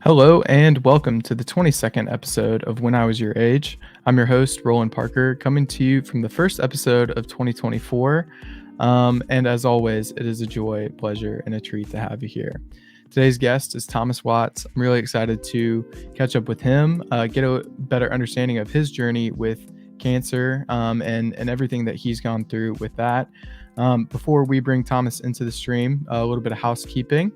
Hello and welcome to the 22nd episode of When I Was Your Age. I'm your host, Roland Parker, coming to you from the first episode of 2024. And as always, it is a joy, pleasure, and a treat to have you here. Today's guest is Thomas Watts. I'm really excited to catch up with him, get a better understanding of his journey with cancer and everything that he's gone through with that. Before we bring Thomas into the stream, a little bit of housekeeping.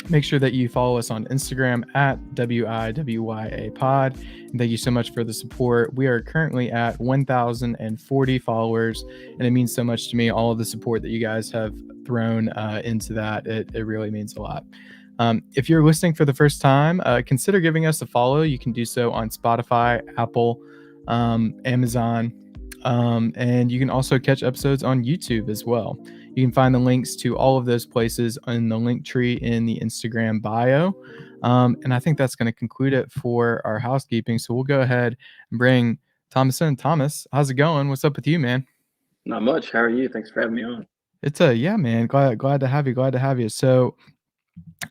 Make sure that you follow us on Instagram at WIWYA Pod. And thank you so much for the support. We are currently at 1,040 followers, and it means so much to me, all of the support that you guys have thrown into that. It really means a lot. If you're listening for the first time, consider giving us a follow. You can do so on Spotify, Apple, Amazon, and you can also catch episodes on YouTube as well. You can find the links to all of those places in the link tree in the Instagram bio. And I think that's going to conclude it for our housekeeping. So we'll go ahead and bring Thomas in. Thomas, how's it going? What's up with you, man? Not much. How are you? Thanks for having me on. It's yeah, man. Glad to have you. Glad to have you. So,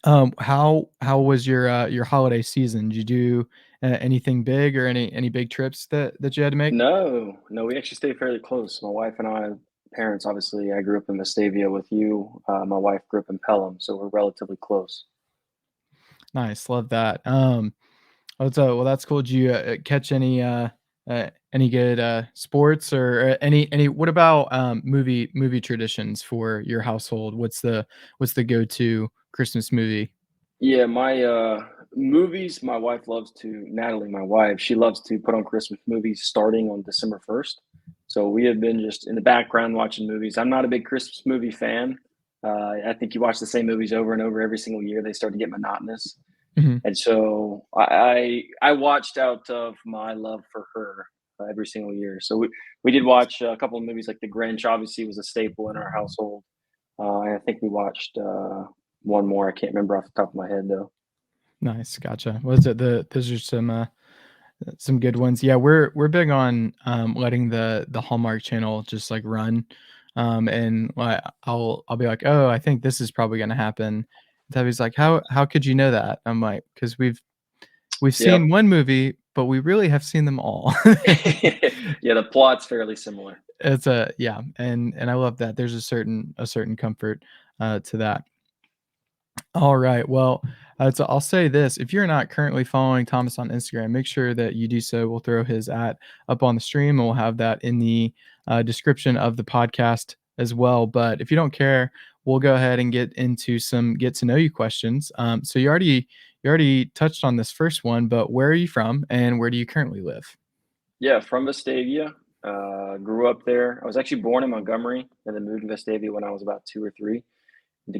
how was your holiday season? Did you do anything big or any big trips that you had to make? No, we actually stay fairly close. My wife and I, parents, obviously, I grew up in Vestavia with you. My wife grew up in Pelham, so we're relatively close. Nice, love that. Well, that's cool. Did you catch any good sports or any? What about movie traditions for your household? What's the go-to Christmas movie? Yeah, my movies, my wife loves to, Natalie, my wife, she loves to put on Christmas movies starting on December 1st. So we have been just in the background watching movies. I'm not a big Christmas movie fan. I think you watch the same movies over and over every single year. They start to get monotonous. Mhm. And so I watched out of my love for her every single year. So we did watch a couple of movies like The Grinch. Obviously, was a staple in our household. And I think we watched one more. I can't remember off the top of my head though. Nice, gotcha. Was it those are some good ones. Yeah, we're big on letting the Hallmark Channel just like run, and I'll be like, oh, I think this is probably gonna happen. Debbie's like, how could you know that? I'm like, because we've Yep. seen one movie, but we really have seen them all. Yeah, the plot's fairly similar. It's a yeah, and I love that. There's a certain comfort to that. All right. Well, so I'll say this: if you're not currently following Thomas on Instagram, make sure that you do so. We'll throw his at up on the stream, and we'll have that in the description of the podcast as well. But if you don't care, we'll go ahead and get into some get to know you questions. So you already touched on this first one, but where are you from, and where do you currently live? Yeah, from Vestavia. Grew up there. I was actually born in Montgomery and then moved to Vestavia when I was about two or three.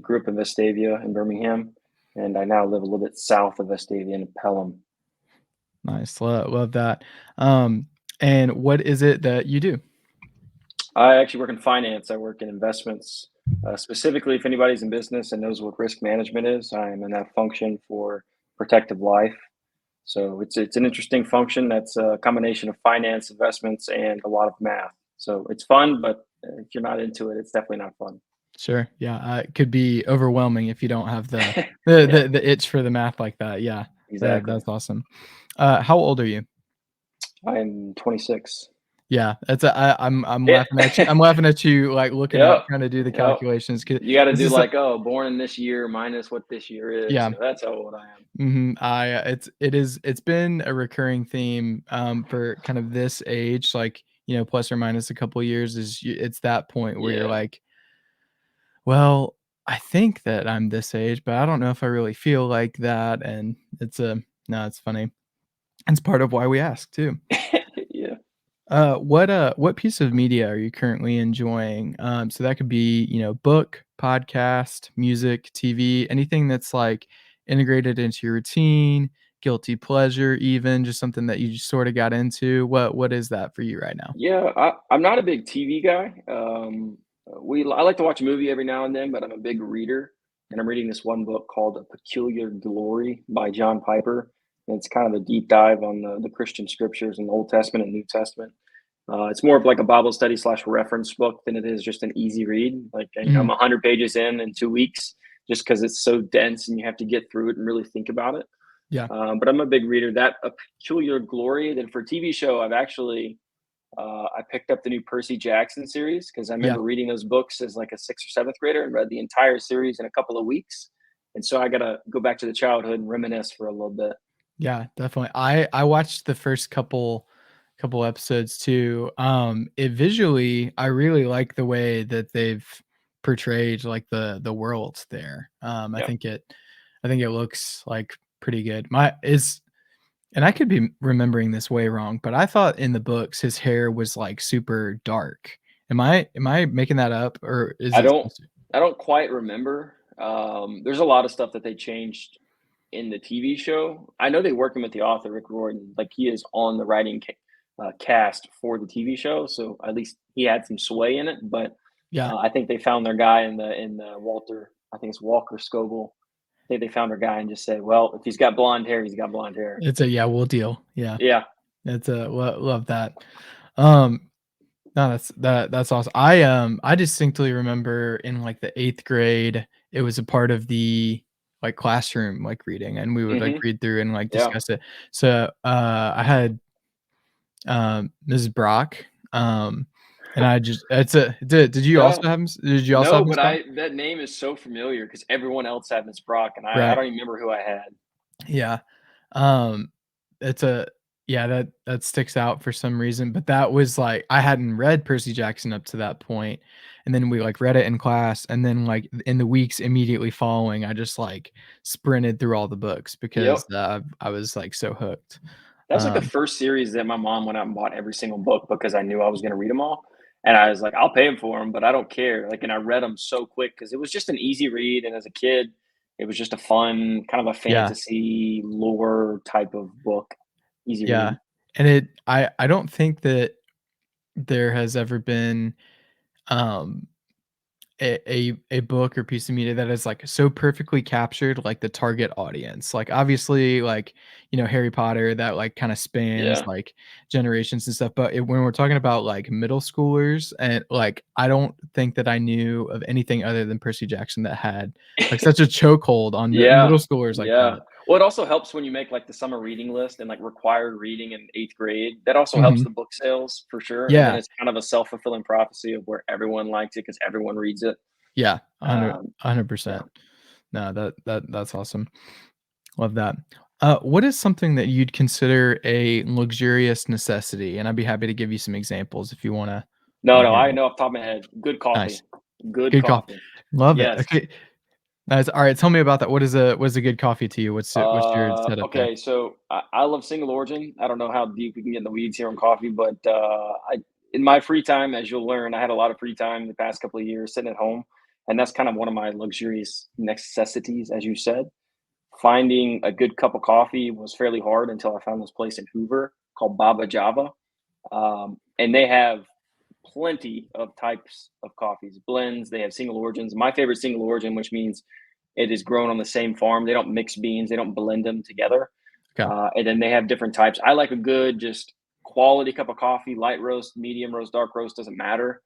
Grew up in Vestavia in Birmingham, and I now live a little bit south of Vestavia in Pelham. Nice, love that. And what is it that you do? I actually work in finance. I work in investments. Specifically, if anybody's in business and knows what risk management is, I'm in that function for protective life. So it's an interesting function that's a combination of finance, investments, and a lot of math. So it's fun, but if you're not into it, it's definitely not fun. Sure. Yeah, it could be overwhelming if you don't have the the Yeah, the, the itch for the math like that. Yeah, exactly. that's awesome. How old are you? I'm 26. Yeah, I'm Yeah. laughing at you. I'm laughing at you like looking up, Yep. trying to do the Yep. calculations. 'Cause You got to this do is so- like, oh, born in this year minus what this year is. yeah. So that's how old I am. It's been a recurring theme for kind of this age, like plus or minus a couple years. It's that point where you're Yeah. like, well, I think that I'm this age, but I don't know if I really feel like that. And no, it's funny. It's part of why we ask too. Yeah. What piece of media are you currently enjoying? So that could be, book, podcast, music, TV, anything that's like integrated into your routine, guilty pleasure, even just something that you just sort of got into. What is that for you right now? Yeah, I'm not a big TV guy. I like to watch a movie every now and then, but I'm a big reader, and I'm reading this one book called A Peculiar Glory by John Piper. And it's kind of a deep dive on the Christian scriptures in the Old Testament and New Testament. It's more of like a Bible study slash reference book than it is just an easy read. Like I'm Mhm. 100 pages in 2 weeks, just because it's so dense and you have to get through it and really think about it. Yeah. But I'm a big reader. That A Peculiar Glory. Then for TV show, I've actually I picked up the new Percy Jackson series because I Yeah. remember reading those books as like a sixth or seventh grader and read the entire series in a couple of weeks. And so I gotta go back to the childhood and reminisce for a little bit. Yeah, definitely. I watched the first couple episodes too. It visually, I really like the way that they've portrayed like the world there. Yeah. I think it looks like pretty good. My is and I could be remembering this way wrong, but I thought in the books his hair was like super dark. Am I making that up or is I it don't supposed to? I don't quite remember. There's a lot of stuff that they changed in the TV show. I know they working with the author Rick Riordan, like he is on the cast for the TV show, so at least he had some sway in it. But Yeah. I think they found their guy in the Walter. I think it's Walker Scoble. I think they found their guy and just said, "Well, if he's got blonde hair, he's got blonde hair." It's a yeah, we'll deal. Yeah. Yeah. It's a love that. Um No, that's awesome. I distinctly remember in, like, the 8th grade, it was a part of the, like, classroom, like, reading, and we would, like, Hmm. read through and, like, Yeah. discuss it. So, I had, Mrs. Brock, and I just it's a Yeah. did you also have No, Miss but Brock? I that name is so familiar because everyone else had Miss Brock, and I Right. don't even remember who I had. Yeah. Um, it's a yeah, that sticks out for some reason, but that was, like I hadn't read Percy Jackson up to that point, and then we, like, read it in class, and then, like, in the weeks immediately following, I just, like, sprinted through all the books because, Yep. I was, like, so hooked. That was like the Um, first series that my mom went out and bought every single book because I knew I was gonna read them all, and I was like, "I'll pay 'em for them, but I don't care." Like, and I read them so quick because it was just an easy read, and as a kid, it was just a fun, kind of a yeah, fantasy lore type of book. Easy yeah, read. and I don't think that there has ever been, um a book or piece of media that is, like, so perfectly captured, like, the target audience. Like, obviously, like, Harry Potter, that, like, kinda spans, Yeah. like, generations and stuff, but when we're talking about, like, middle schoolers and, like, I don't think that I knew of anything other than Percy Jackson that had, like, such a chokehold on middle Yeah, schoolers like yeah. that. Well, it also helps when you make, like, the summer reading list and, like, required reading in 8th grade. That also helps Mhm. the book sales for sure, and then Yeah, it's kind of a self-fulfilling prophecy of where everyone likes it because everyone reads it. yeah, 100 Um, yeah. 100%. No, that's awesome. Love that. What is something that you'd consider a luxurious necessity? And I'd be happy to give you some examples if you No, wanna no, hear I them. know off the top of my head. Good coffee. Nice. Good Good coffee. coffee. Love it. Yes. Okay. Nice. Alright, tell me about that. What is a good coffee to you? What's your setup there? Okay, so I love single origin. I don't know how deep we can get in the weeds here on coffee, but I in my free time, as you'll learn, I had a lot of free time the past couple of years sitting at home, and that's kind of one of my luxurious necessities, as you said. Finding a good cup of coffee was fairly hard until I found this place in Hoover called Baba Java, and they have plenty of types of coffees, blends. They have single origins. My favorite single origin, which means it is grown on the same farm. They don't mix beans. They don't blend them together. Okay. And then they have different types. I like a good, just quality cup of coffee, light roast, medium roast, dark roast, doesn't matter.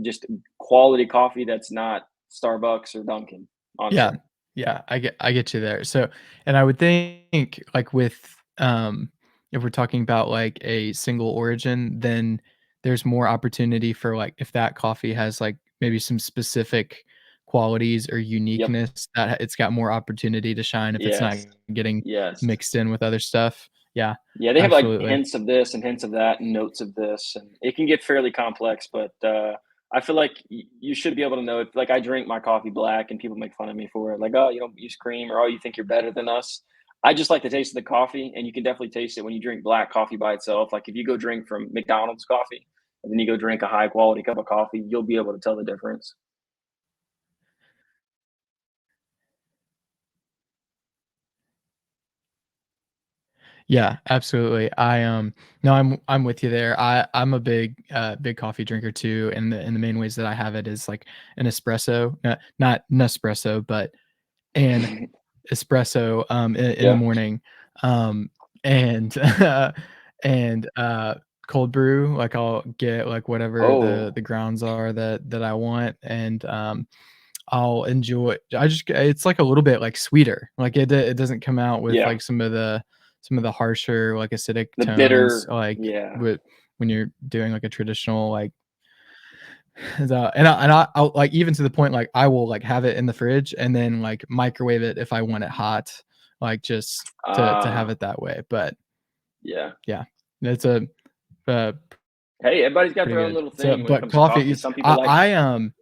Just quality coffee that's not Starbucks or Dunkin', Yeah. honestly. Yeah, I get you there. So and I would think, like, with, if we're talking about, like, a single origin, then there's more opportunity for, like, if that coffee has, like, maybe some specific qualities or Yep. uniqueness that it's got more opportunity to shine if it's not Yes. getting Yes. mixed in with other stuff. Yeah, Yeah, they have like absolutely. hints of this and hints of that and notes of this, and it can get fairly complex. But I feel like you should be able to know if, like, I drink my coffee black, and people make fun of me for it, like, "Oh, you don't use cream," or "Oh, you think you're better than us." I just like the taste of the coffee, and you can definitely taste it when you drink black coffee by itself. Like if you go drink from McDonald's coffee, and then you go drink a high quality cup of coffee, you'll be able to tell the difference. Yeah, absolutely. No, I'm with you there. I'm a big coffee drinker too, and the main ways that I have it is like an espresso, not Nespresso, but an espresso in the Yeah. morning. And and cold brew, like I'll get like whatever the Oh. grounds are that I want, and I'll enjoy it's like a little bit, like, sweeter, like, it doesn't come out with, Yeah, like, some of the harsher, like, acidic the tones, bitter. like, Yeah. with when you're doing, like, a traditional, like I'll like, even to the point, like, I will, like, have it in the fridge and then, like, microwave it if I want it hot, like, just to have Ah, it that way, but yeah. yeah, it's uh, Hey, everybody's got pretty their own good. little So, thing when it but comes to coffee coffee. is Some people like.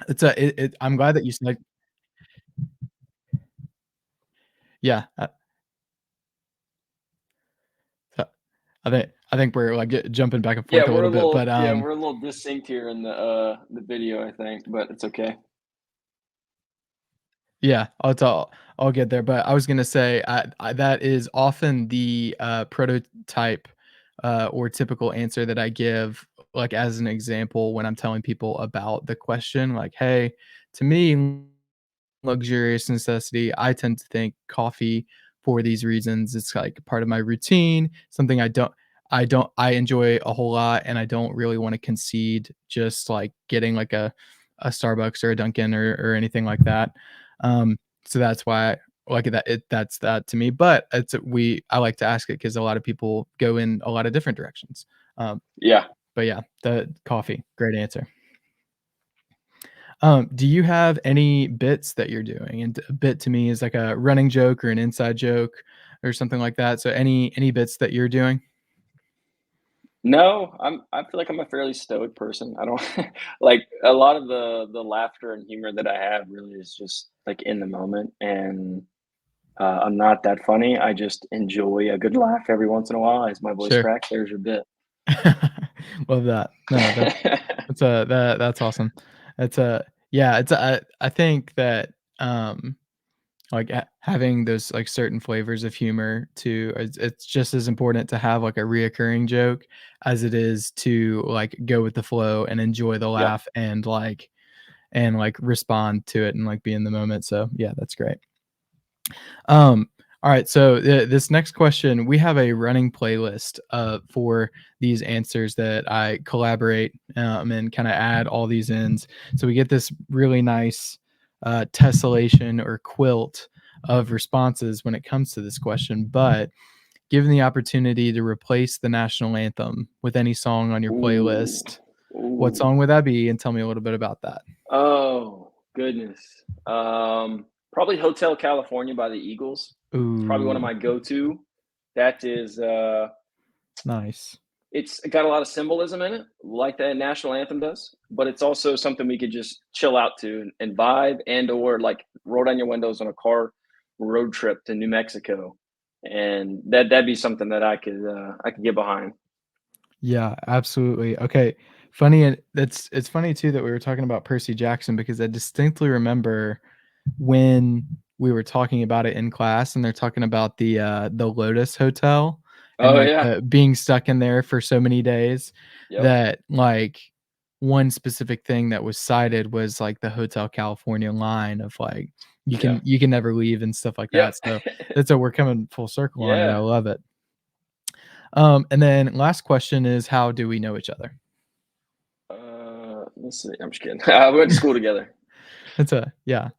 it's a it I'm glad that you said yeah, so I think we're, like, jumping back and Yeah, forth a little bit, but, we're a little distinct here in the video, I think, but it's okay. yeah, I'll get there, but I was gonna say, that is often the, prototype, or typical answer that I give, like, as an example when I'm telling people about the question, like, "Hey, to me, luxurious necessity, I tend to think coffee for these reasons. It's like part of my routine, something I enjoy a whole lot, and I don't really wanna concede just, like, getting, like, a Starbucks or a Dunkin' or anything like that. So that's why like, that's that to me, but I like to ask it because a lot of people go in a lot of different directions. Um, Yeah. but yeah, the coffee, great answer. Do you have any bits that you're doing? And a bit to me is like a running joke or an inside joke or something like that. So any bits that you're doing? No, I feel like I'm a fairly stoic person. I don't like a lot of the laughter and humor that I have really is just like in the moment, and I'm not that funny. I just enjoy a good laugh every once in a while as my voice Sure. cracks. There's your bit. Love that. No, that's awesome. That's a yeah, I think that like having those like certain flavors of humor too it's just as important to have like a reoccurring joke as it is to like go with the flow and enjoy the Yep. laugh and like respond to it and like be in the moment. So yeah, that's great. All right, so this next question, we have a running playlist for these answers that I collaborate and kind of add all these ins. So we get this really nice tessellation or quilt of responses when it comes to this question. But given the opportunity to replace the national anthem with any song on your Ooh. playlist, what Ooh. song would that be? And tell me a little bit about that. Oh, goodness. Probably Hotel California by the Eagles. It's probably one of Ooh, my go-to. That is, nice. it's got a lot of symbolism in it, like the national anthem does, but it's also something we could just chill out to and vibe and or like roll down your windows on a car road trip to New Mexico. And that'd be something that I could get behind. Yeah, absolutely. Okay. Funny and it's funny too that we were talking about Percy Jackson because I distinctly remember when we were talking about it in class and they're talking about the Lotus Hotel and Oh like yeah. being stuck in there for so many days Yep. that like one specific thing that was cited was like the Hotel California line of like Yeah. you can never leave and stuff like Yep. that. So that's we're coming full circle on it. I Yeah. love it. And then last question is how do we know each other? Let's see. I'm just kidding. We went to school together. It's a yeah,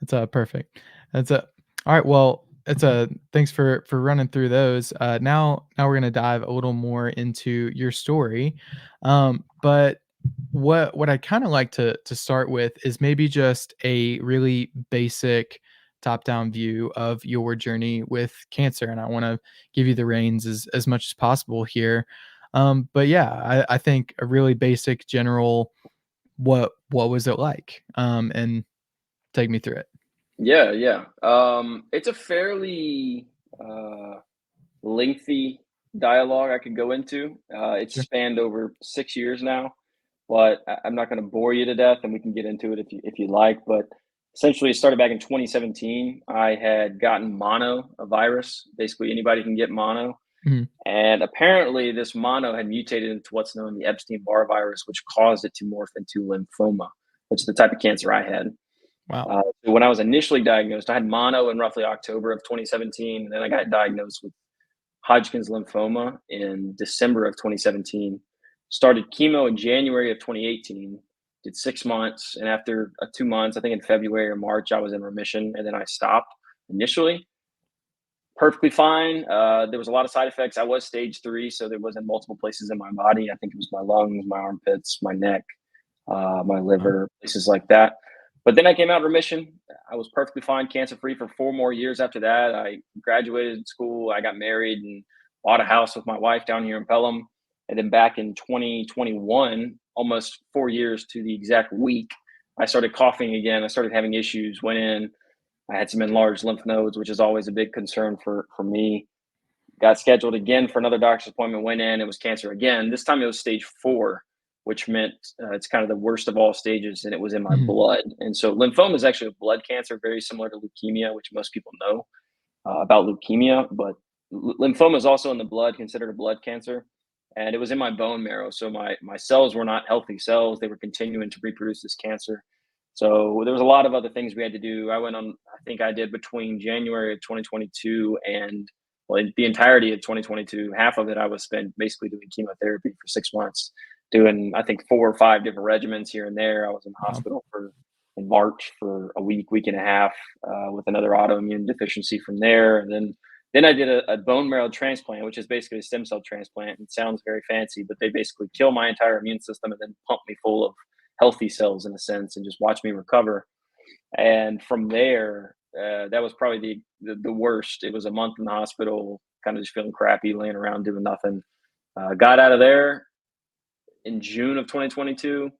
it's a perfect. That's a all right. Well, it's a thanks for running through those. Now we're gonna dive a little more into your story. But what I kind of like to start with is maybe just a really basic top-down view of your journey with cancer, and I want to give you the reins as much as possible here. But yeah, I think a really basic general what was it like? And take me through it. Yeah, yeah. It's a fairly lengthy dialogue I could go into. It's Sure. spanned over 6 years now, but I'm not going to bore you to death, and we can get into it if you like. But essentially, it started back in 2017. I had gotten mono, a virus. Basically, anybody can get mono, Mhm. and apparently, this mono had mutated into what's known the Epstein-Barr virus, which caused it to morph into lymphoma, which is the type of cancer I had. Wow. So when I was initially diagnosed, I had mono in roughly October of 2017, and then I got diagnosed with Hodgkin's lymphoma in December of 2017. Started chemo in January of 2018, did 6 months, and after 2 months, I think in February or March, I was in remission, and then I stopped initially. Perfectly fine. There was a lot of side effects. I was stage three, so there was in multiple places in my body. I think it was my lungs, my armpits, my neck, my Wow. liver, places like that. But then I came out of remission. I was perfectly fine, cancer free for 4 more years after that. I graduated school. I got married and bought a house with my wife down here in Pelham. And then back in 2021, almost 4 years to the exact week, I started coughing again. I started having issues. Went in. I had some enlarged lymph nodes, which is always a big concern for me. Got scheduled again for another doctor's appointment. Went in. It was cancer again. This time it was stage four, which meant it's kind of the worst of all stages, and it was in my Mhm. blood. And so lymphoma is actually a blood cancer, very similar to leukemia, which most people know about leukemia. But lymphoma is also in the blood, considered a blood cancer. And it was in my bone marrow. So my cells were not healthy cells. They were continuing to reproduce this cancer. So there was a lot of other things we had to do. I went on, I think I did between January of 2022 and well, the entirety of 2022, half of it I was spent basically doing chemotherapy for 6 months, doing I think 4 or 5 different regimens here and there. I was in Wow. hospital for in March for a week, week and a half, with another autoimmune deficiency from there, and then I did a bone marrow transplant, which is basically a stem cell transplant. It sounds very fancy, but they basically kill my entire immune system and then pump me full of healthy cells in a sense and just watch me recover. And from there, that was probably the worst. It was a month in the hospital, kind of just feeling crappy, laying around doing nothing. Got out of there in June of 2022.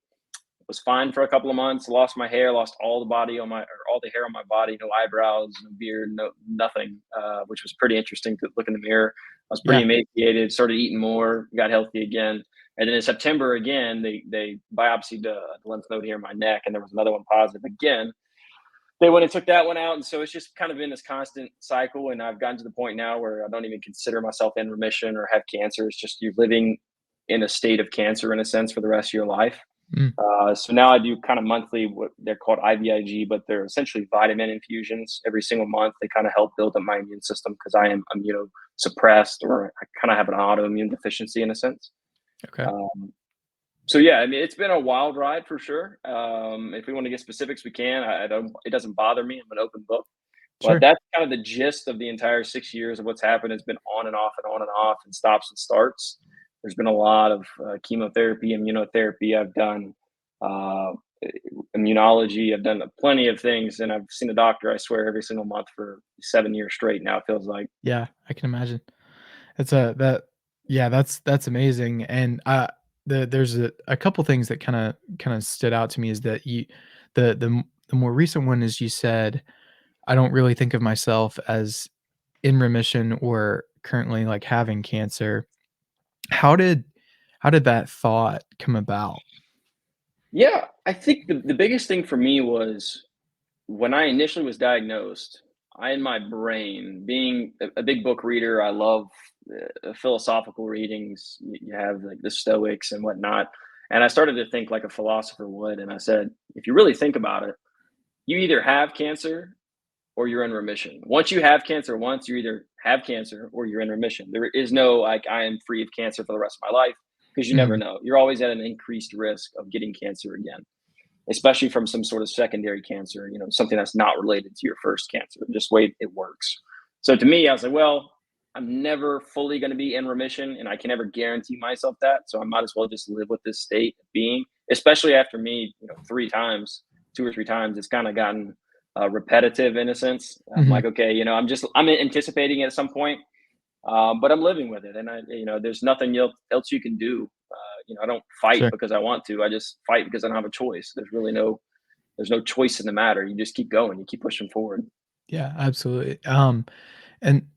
Was fine for a couple of months. Lost my hair, lost all the body on my or all the hair on my body. No eyebrows, no beard, no nothing. Which was pretty interesting to look in the mirror. I was pretty Yeah. emaciated. Started eating more. Got healthy again. And then in September again, they biopsied the lymph node here in my neck, and there was another one positive again. They went and took that one out, and so it's just kind of been this constant cycle. And I've gotten to the point now where I don't even consider myself in remission or have cancer. It's just you're living in a state of cancer in a sense for the rest of your life. Mm. So now I do kind of monthly, what they're called IVIG, but they're essentially vitamin infusions every single month. They kind of help build up my immune system because I am immunosuppressed, or I kind of have an autoimmune deficiency in a sense. Okay. Um, so yeah, I mean, it's been a wild ride for sure. If we want to get specifics, we can. I don't. It doesn't bother me. I'm an open book. But Sure. that's kind of the gist of the entire 6 years of what's happened. It's been on and off and on and off and stops and starts. There's been a lot of chemotherapy, immunotherapy. I've done uh, immunology. I've done plenty of things, and I've seen a doctor. I swear every single month for 7 years straight. Now it feels like. Yeah, I can imagine. It's a that yeah, that's amazing, and, there's a couple things that kinda stood out to me is that the more recent one is you said, "I don't really think of myself as in remission or currently, like, having cancer." How did how did that thought come about? Yeah, I think the biggest thing for me was when I initially was diagnosed, I in my brain, being a big book reader, I love philosophical readings. You have like the Stoics and whatnot. And I started to think like a philosopher would. And I said, if you really think about it, you either have cancer or you're in remission. Once you have cancer once, you either have cancer or you're in remission. There is no like I am free of cancer for the rest of my life because you never Mhm. know. You're always at an increased risk of getting cancer again, especially from some sort of secondary cancer, something that's not related to your first cancer, just the way it works. So to me, I was like, well, I'm never fully going to be in remission and I can never guarantee myself that. So I might as well just live with this state of being, especially after me, 3 times, 2 or 3 times, it's kind of gotten repetitive in a sense. I'm Mhm. like, okay, I'm anticipating it at some point, but I'm living with it. And there's nothing else you can do. I don't fight Sure. because I want to. I just fight because I don't have a choice. There's no choice in the matter. You just keep going. You keep pushing forward. Yeah, absolutely.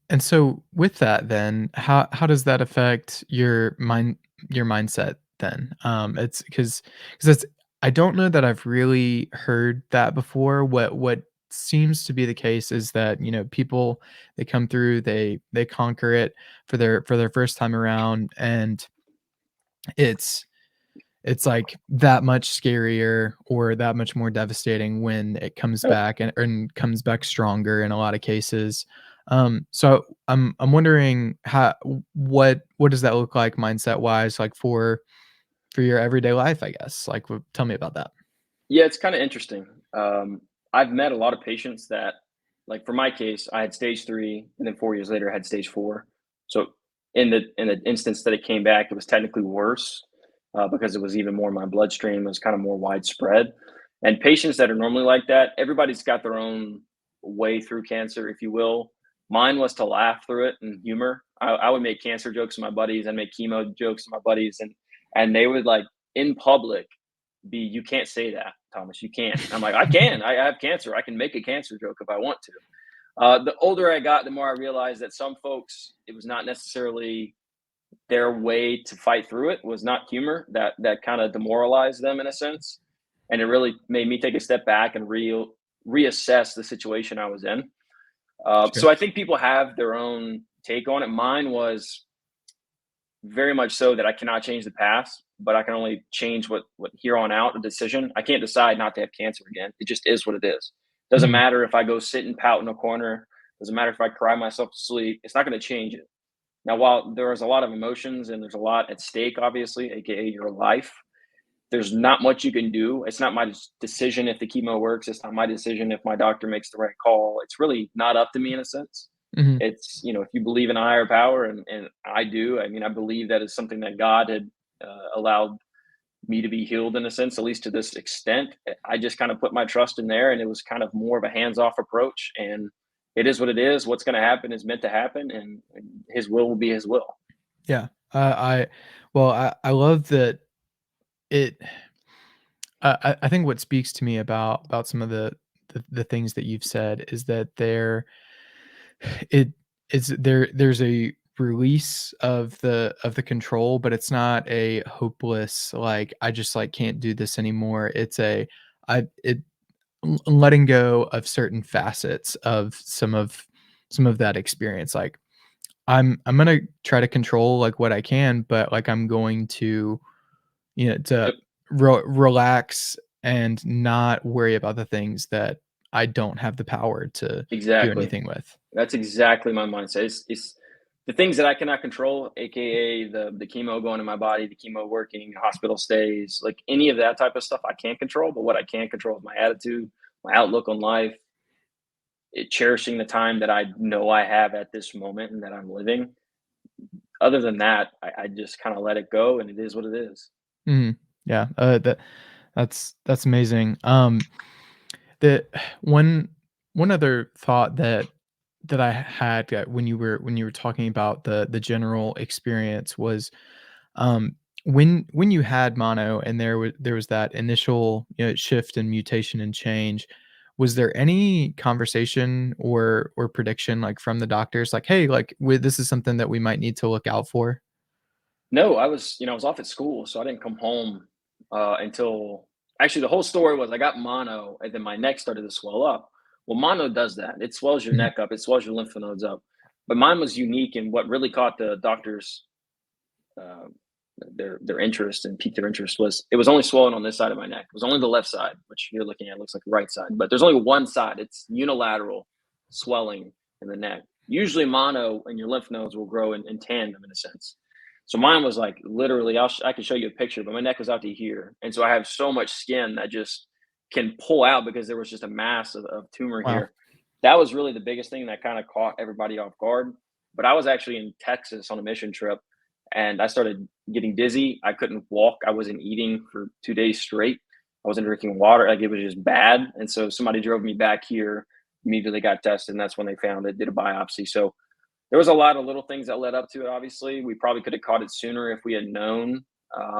And so with that then, how does that affect your mindset then? It's because it's I don't know that I've really heard that before. What seems to be the case is that, people they come through, they conquer it for their first time around, and it's it's like that much scarier or that much more devastating when it comes Oh, back and comes back stronger in a lot of cases. So I'm wondering what does that look like mindset wise, like for your everyday life, I guess. Like, tell me about that. Yeah, it's kinda interesting. I've met a lot of patients that like, for my case, I had stage 3, and then 4 years later, I had stage 4. So, in the instance that it came back, it was technically worse, because it was even more in my bloodstream, it was kinda more widespread. And patients that are normally like that, everybody's got their own way through cancer, if you will. Mine was to laugh through it and humor. I would make cancer jokes with my buddies, I'd make chemo jokes with my buddies, and they would, like, in public you can't say that, Thomas. You can't. I'm like, I can. I have cancer. I can make a cancer joke if I want to. The older I got, the more I realized that some folks, it was not necessarily their way to fight through it. Was not humor that kind of demoralized them in a sense, and it really made me take a step back and reassess the situation I was in. Sure. So I think people have their own take on it. Mine was very much so that I cannot change the past, but I can only change what here on out a decision. I can't decide not to have cancer again. It just is what it is. Doesn't Mhm. matter if I go sit and pout in a corner. Doesn't matter if I cry myself to sleep. It's not going to change it. Now, while there is a lot of emotions and there's a lot at stake, obviously, aka your life, there's not much you can do. It's not my decision if the chemo works. It's not my decision if my doctor makes the right call. It's really not up to me in a sense. Mhm. It's, if you believe in a higher power, and I do. I mean, I believe that is something that God had allowed me to be healed in a sense, at least to this extent. I just kind of put my trust in there, and it was kind of more of a hands-off approach. And it is what it is. What's going to happen is meant to happen, and His will be His will. Yeah. I well, I love that it I think what speaks to me about some of the things that you've said is that it there's a release of the control, but it's not a hopeless, like, I just, like, can't do this anymore. It's a I it letting go of certain facets of some of that experience. Like, I'm gonna try to control, like, what I can, but, like, I'm going to, to Yep, relax and not worry about the things that I don't have the power to do exactly. anything with. That's exactly my mindset. It's the things that I cannot control, aka the chemo going in my body, the chemo working, hospital stays, like any of that type of stuff I can't control. But what I can control is my attitude, my outlook on life, cherishing the time that I know I have at this moment and that I'm living. Other than that, I just kind of let it go, and it is what it is. Mhm. Yeah, that's amazing. The one one other thought that I had, when you were talking about the general experience was, when you had mono and there was that initial, shift and mutation and change, was there any conversation or prediction, like, from the doctors, like, "Hey, like, this is something that we might need to look out for?" No, I was off at school, so I didn't come home until actually the whole story was I got mono, and then my neck started to swell up. Well, mono does that; it swells your Mhm, neck up, it swells your lymph nodes up. But mine was unique, and what really caught the doctors' uh, their interest and piqued their interest was it was only swollen on this side of my neck. It was only the left side, which you're looking at looks like the right side, but there's only one side. It's unilateral swelling in the neck. Usually, mono and your lymph nodes will grow in tandem in a sense. So mine was like literally, I can show you a picture, but my neck was out to here, and so I have so much skin that just can pull out because there was just a mass of tumor wow. here. That was really the biggest thing that kind of caught everybody off guard. But I was actually in Texas on a mission trip, and I started getting dizzy. I couldn't walk. I wasn't eating for 2 days straight. I wasn't drinking water. Like it was just bad. And so somebody drove me back here, immediately got tested, and that's when they found it, did a biopsy. So there was a lot of little things that led up to it. Obviously, we probably could have caught it sooner if we had known.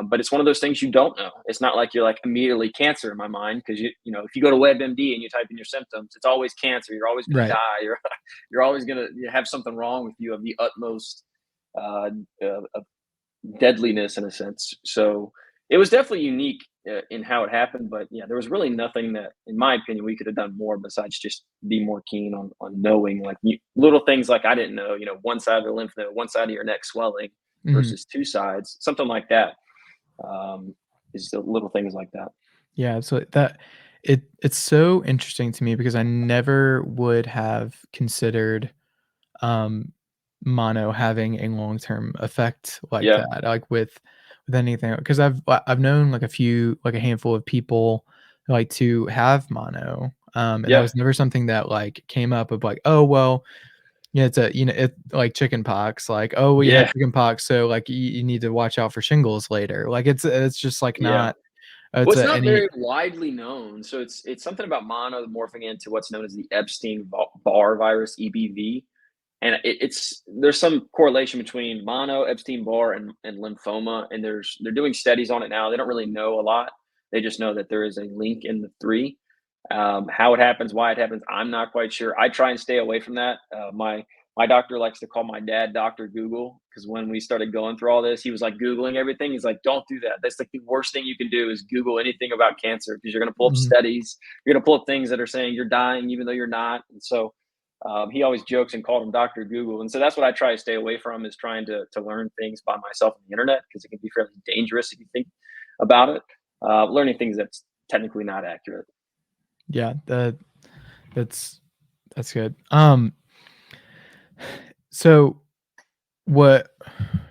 But it's one of those things you don't know. It's not like you're like immediately cancer in my mind because if you go to WebMD and you type in your symptoms, it's always cancer. You're always going to Right. die. You're always going to have something wrong with you of the utmost uh, deadliness in a sense. So it was definitely unique in how it happened. But yeah, there was really nothing that, in my opinion, we could have done more besides just be more keen on knowing like little things like I didn't know. One side of the lymph node, one side of your neck swelling Mhm. versus two sides, something like that. Is the little things like that. Yeah, so it's so interesting to me because I never would have considered, um, mono having a long-term effect like Yeah. that, like, with anything, because I've known, like, a handful of people, like to have mono. And that Yeah, was never something that like came up of like, oh well, yeah, it's a it like chicken pox, like, oh well, you had yeah, chicken pox, so like you need to watch out for shingles later. Like it's just like yeah. not Well, it's it's a not any very widely known. So it's something about mono morphing into what's known as the Epstein-Barr virus (EBV), and it's there's some correlation between mono, Epstein-Barr, and lymphoma, and they're doing studies on it now. They don't really know a lot. They just know that there is a link in the three. How it happens, why it happens, I'm not quite sure. I try and stay away from that. My doctor likes to call my dad Doctor Google because when we started going through all this, he was like Googling everything. He's like, "Don't do that. That's like the worst thing you can do is Google anything about cancer because you're going to pull up mhm, studies. You're going to pull up things that are saying you're dying even though you're not." And so he always jokes and called him Doctor Google. And so that's what I try to stay away from is trying to learn things by myself on the internet because it can be fairly dangerous if you think about it. Learning things that's technically not accurate. yeah, that's that's good. So what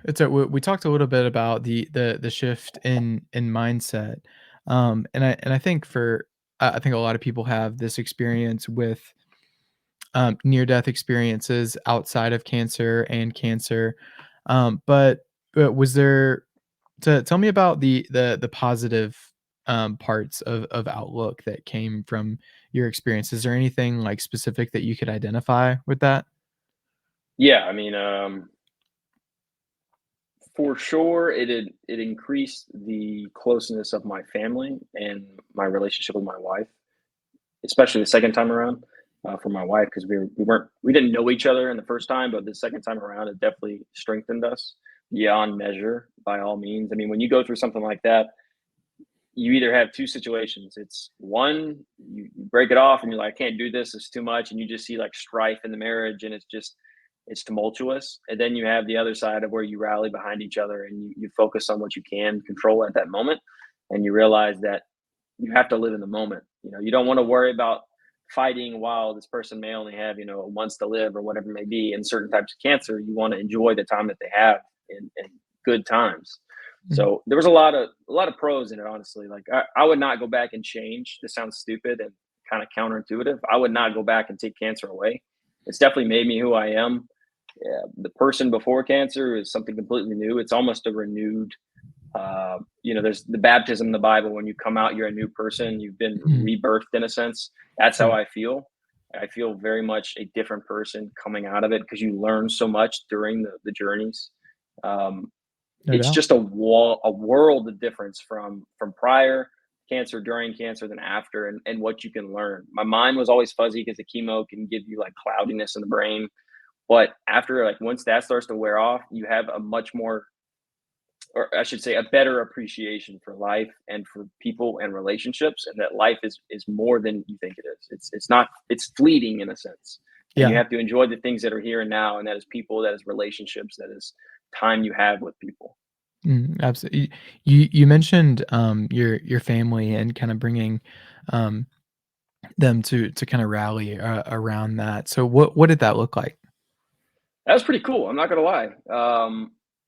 it's a we talked a little bit about the shift in mindset. And I think for I think a lot of people have this experience with near death experiences outside of cancer and cancer. But was there to tell me about the positive parts of outlook that came from your experience. Is there anything like specific that you could identify with that? Yeah, I mean, for sure, it increased the closeness of my family and my relationship with my wife, especially the second time around for my wife because we didn't know each other in the first time, but the second time around it definitely strengthened us beyond measure by all means. I mean, when you go through something like that, you either have two situations. It's one, you break it off and you're like, I can't do this, it's too much, and you just see like strife in the marriage and it's tumultuous. And then you have the other side of where you rally behind each other and you focus on what you can control at that moment. And you realize that you have to live in the moment. You know, you don't want to worry about fighting while this person may only have, months to live or whatever it may be. In certain types of cancer, you want to enjoy the time that they have in good times. Mhm. So there was a lot of pros in it, honestly. Like I would not go back and change. This sounds stupid and kind of counterintuitive. I would not go back and take cancer away. It's definitely made me who I am. Yeah, the person before cancer is something completely new. It's almost a renewed there's the baptism in the Bible. When you come out, you're a new person. You've been Mhm. rebirthed in a sense. That's how Yeah, I feel. I feel very much a different person coming out of it because you learn so much during the journeys. Um, no it's doubt. just a world of difference from prior cancer, during cancer, than after, and what you can learn. My mind was always fuzzy because the chemo can give you like cloudiness in the brain, but after like once that starts to wear off, you have a much more, or I should say, a better appreciation for life and for people and relationships, and that life is more than you think it is. It's not. It's fleeting in a sense, and you Yeah. have to enjoy the things that are here and now, and that is people, that is relationships, that is time you have with people. Absolutely. You mentioned your family and kind of bringing um, them to kind of rally around that. So what did that look like? That was pretty cool. I'm not gonna lie.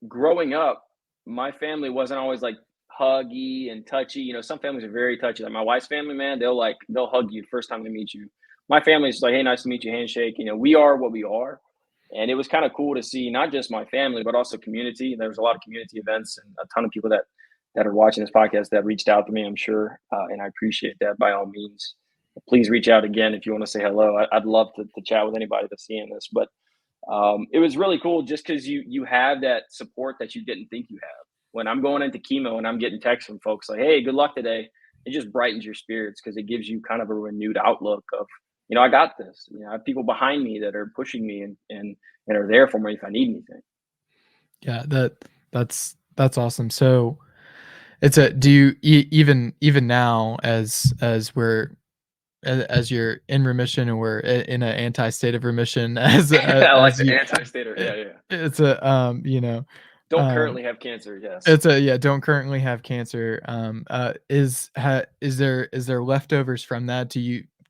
Growing up, my family wasn't always like huggy and touchy. You know, some families are very touchy. Like my wife's family, man, they'll hug you the first time they meet you. My family's just like, hey, nice to meet you, handshake. You know, we are what we are. And it was kind of cool to see not just my family, but also community. There was a lot of community events and a ton of people that are watching this podcast that reached out to me, I'm sure. And I appreciate that by all means. Please reach out again if you want to say hello. I'd love to chat with anybody that's seeing this. But it was really cool just because you have that support that you didn't think you have. When I'm going into chemo and I'm getting texts from folks like, "Hey, good luck today," it just brightens your spirits because it gives you kind of a renewed outlook of, I got this. I have people behind me that are pushing me and are there for me if I need anything. Yeah, that's awesome. So it's a do you even now as you're in remission and we're in an anti state of remission I like as the you anti-stater. Yeah, yeah. it's a Don't um currently have cancer. Yes. it's a yeah, don't currently have cancer. Is there leftovers from that?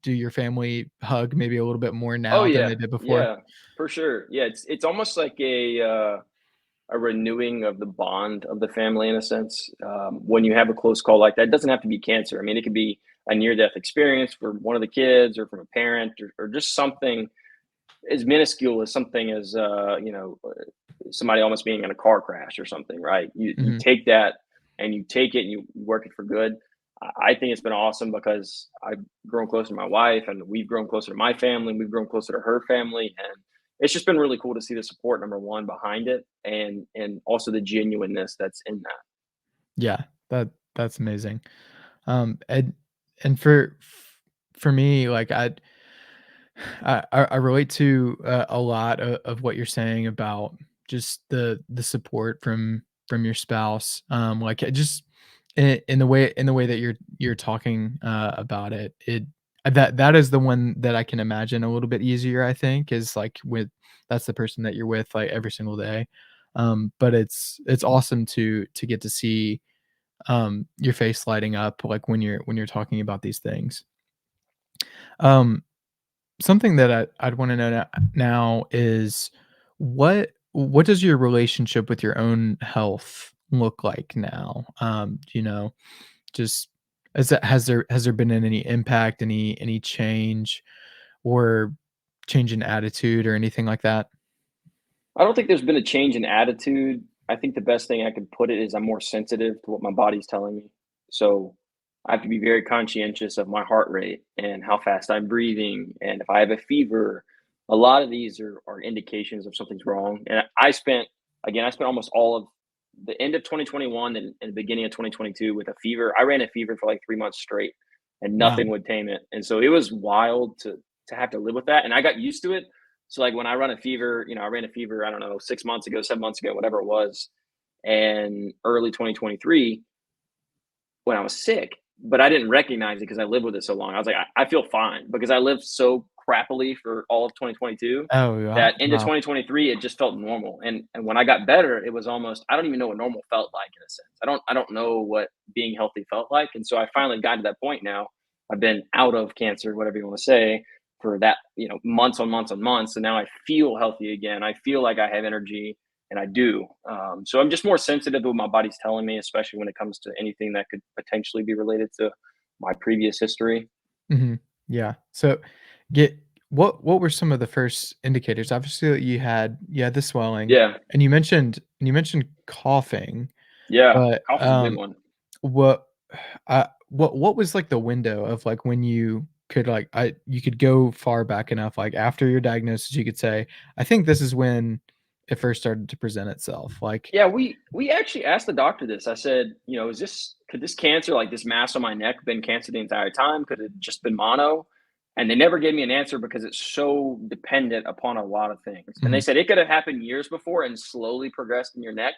Do your family hug maybe a little bit more Oh now than yeah, they did before? yeah, for sure. Yeah, it's almost like a renewing of the bond of the family in a sense. When you have a close call like that, it doesn't have to be cancer. I mean, it could be a near-death experience for one of the kids or from a parent or just something as minuscule as something as somebody almost being in a car crash or something, right? You Mhm. take that and you take it and you work it for good. I think it's been awesome because I've grown closer to my wife and we've grown closer to my family and we've grown closer to her family, and it's just been really cool to see the support, number one, behind it, and also the genuineness that's in that. Yeah, that's amazing. And for me, like I relate to a lot of what you're saying about just the support from your spouse. Like just in the way that you're talking about it, that is the one that I can imagine a little bit easier. I think is like with that's the person that you're with like every single day. But it's awesome to get to see your face lighting up like when you're talking about these things. Um, Something that I'd wanna know now is what does your relationship with your own health look like now? Just has there been any impact, any change or change in attitude or anything like that? I don't think there's been a change in attitude. I think the best thing I could put it is I'm more sensitive to what my body's telling me. So I have to be very conscientious of my heart rate and how fast I'm breathing. And if I have a fever, a lot of these are indications of something's wrong. And I spent almost all of the end of 2021 and the beginning of 2022 with a fever. I ran a fever for like 3 months straight and Wow. nothing would tame it. And so it was wild to have to live with that. And I got used to it, so like when I run a fever, I ran a fever, I don't know, 6 months ago, 7 months ago, whatever it was, and early 2023 when I was sick, but I didn't recognize it because I lived with it so long. I was like, I feel fine because I lived so crappily for all of 2022 Oh, wow. that into Wow. 2023 it just felt normal. And when I got better, it was almost I don't even know what normal felt like in a sense. I don't know what being healthy felt like. And so I finally got to that point now. I've been out of cancer, whatever you want to say, for that, months on months on months. And now I feel healthy again. I feel like I have energy and I do. So I'm just more sensitive to what my body's telling me, especially when it comes to anything that could potentially be related to my previous history. Mhm. Yeah. So, get what were some of the first indicators? Obviously, you had the swelling, Yeah, and you mentioned coughing, yeah, but, coughing's a big one. what what was, like, the window of, like, when you could, like you could go far back enough, like, after your diagnosis, you could say, "I think this is when it first started to present itself," like Yeah, we actually asked the doctor this. I said, is this could this cancer, like this mass on my neck, been cancer the entire time? Could it just been mono? And they never gave me an answer because it's so dependent upon a lot of things. And they mhm, said it could have happened years before and slowly progressed in your neck,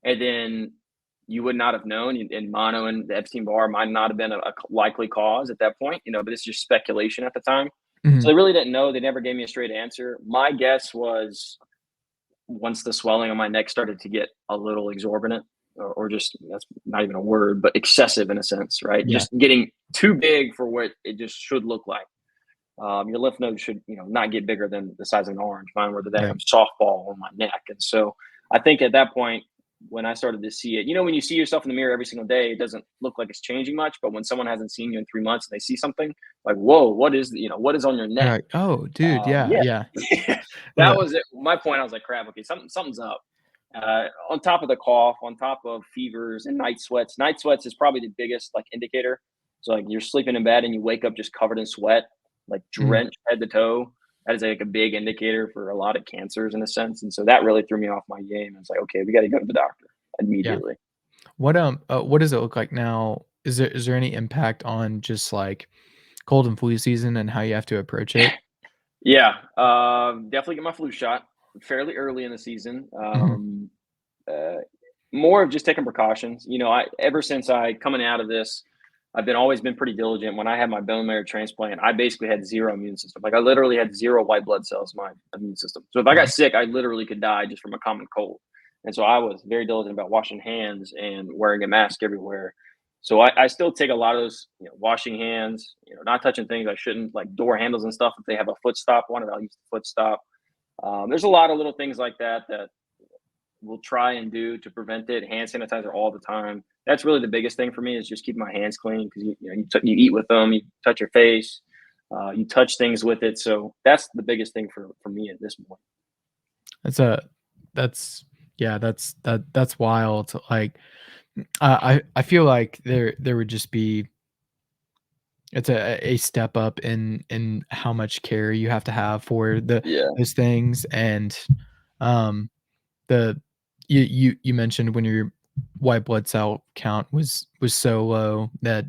and then you would not have known. And mono and the Epstein Barr might not have been a likely cause at that point, but it's just speculation at the time. So mhm, they really didn't know. They never gave me a straight answer. My guess was once the swelling on my neck started to get a little exorbitant, or just that's not even a word, but excessive in a sense, right? yeah, Just getting too big for what it just should look like. Your lymph node should, not get bigger than the size of an orange. Mine were the right, damn softball on my neck, and so I think at that point, when I started to see it, when you see yourself in the mirror every single day, it doesn't look like it's changing much. But when someone hasn't seen you in 3 months and they see something like, "Whoa, what is on your you're neck?" like, "Oh, dude, yeah, Yeah, yeah, that yeah, was it. My point. I was like, "Crap, okay, something's up." On top of the cough, on top of fevers and night sweats. Night sweats is probably the biggest like indicator. So like you're sleeping in bed and you wake up just covered in sweat, like mhm, drenched head to toe. That is like a big indicator for a lot of cancers in a sense. And so that really threw me off my game. It's like, okay, we got to go to the doctor yeah." immediately. What does it look like now? Is there any impact on just, like, cold and flu season and how you have to approach it? Yeah, definitely get my flu shot fairly early in the season. Mhm, Uh, More of just taking precautions. I ever since I coming out of this, I've been always been pretty diligent. When I had my bone marrow transplant, I basically had zero immune system. Like I literally had zero white blood cells in my immune system. So if I got wow, sick, I literally could die just from a common cold. And so I was very diligent about washing hands and wearing a mask everywhere. So I still take a lot of those, washing hands, not touching things I shouldn't, like door handles and stuff. If they have a foot stop on it, I'll use the foot stop. There's a lot of little things like that that we'll try and do to prevent it. Hand sanitizer all the time. that's really the biggest thing for me is just keeping my hands clean because you eat with them, you touch your face, you touch things with it. So that's the biggest thing for me at this point. That's a that's yeah, that's wild. Like I feel like there would just be it's a step up in how much care you have to have for Yeah. those things, and, um, the you mentioned when your white blood cell count was so low that,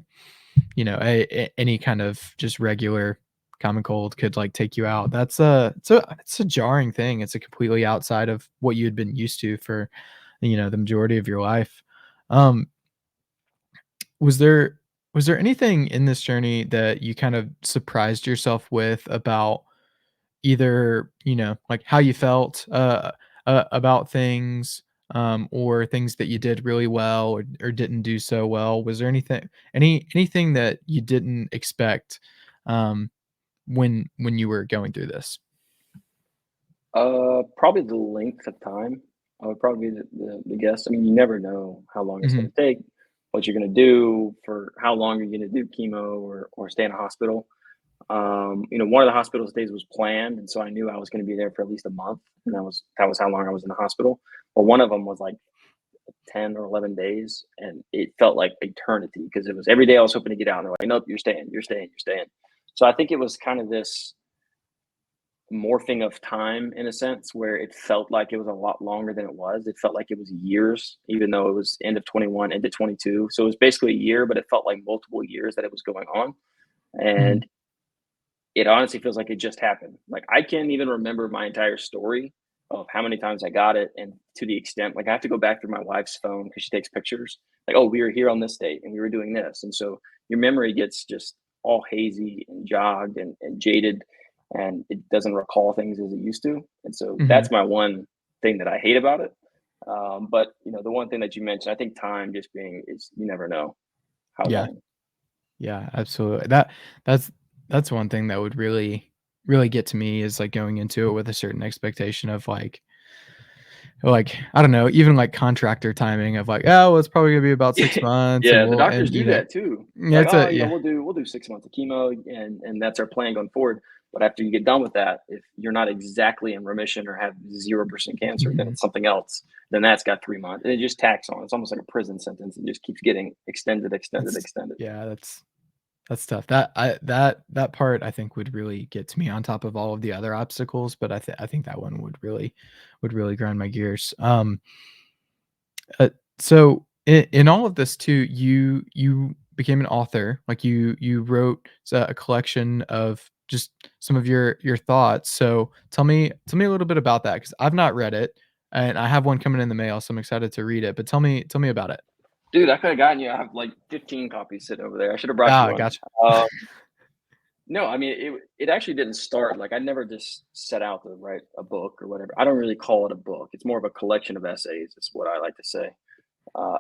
a any kind of just regular common cold could, like, take you out. It's a jarring thing. It's a completely outside of what you had been used to for, the majority of your life. Um, was there was there anything in this journey that you kind of surprised yourself with about either, like, how you felt, about things, or things that you did really well or didn't do so well? Was there anything that you didn't expect, um, when you were going through this? Probably the length of time. I would probably be the guess. I mean, you never know how long it's going Mhm, to take, what you're going to do, for how long you're going to do chemo or stay in a hospital. One of the hospital stays was planned, and so I knew I was going to be there for at least a month, and that was how long I was in the hospital. But one of them was like 10 or 11 days, and it felt like eternity because it was every day I was hoping to get out, and they're like, "Nope, you're staying, you're staying, you're staying." So I think it was kind of this morphing of time in a sense where it felt like it was a lot longer than it was. It felt like it was years, even though it was end of 21, into 22. So it was basically a year, but it felt like multiple years that it was going on. mhm, And it honestly feels like it just happened. Like I can't even remember my entire story of how many times I got it, and to the extent like I have to go back through my wife's phone because she takes pictures. Like, oh, we were here on this date and we were doing this, and so your memory gets just all hazy and jogged and jaded, and it doesn't recall things as it used to. And so mhm. that's my one thing that I hate about it. But the one thing that you mentioned, I think time just being is you never know how Yeah, long. yeah, absolutely. That's one thing that would really get to me is, like, going into it with a certain expectation of, like, I don't know, even, like, contractor timing of, like, "Oh, well, it's probably gonna be about 6 months, and Yeah, the we'll," doctors and, do that too. yeah, Like, it's "Oh, a yeah. we'll do 6 months of chemo, and that's our plan going forward." But after you get done with that, if you're not exactly in remission or have 0% cancer, then Mhm. it's something else. Then that's got 3 months, and it just tacks on. It's almost like a prison sentence. It just keeps getting extended, extended, That's extended. yeah, that's tough. That part I think would really get to me on top of all of the other obstacles, but I think that one would really grind my gears. So in all of this too, you became an author, like you wrote a collection of just some of your thoughts. So tell me a little bit about that because I've not read it, and I have one coming in the mail, so I'm excited to read it. But tell me about it. Dude, I coulda gotten you. I have, like, 15 copies sitting over there. I should have brought you Ah, one. gotcha. Um No, I mean, it actually didn't start like I never just set out to write a book or whatever. I don't really call it a book. It's more of a collection of essays, is what I like to say.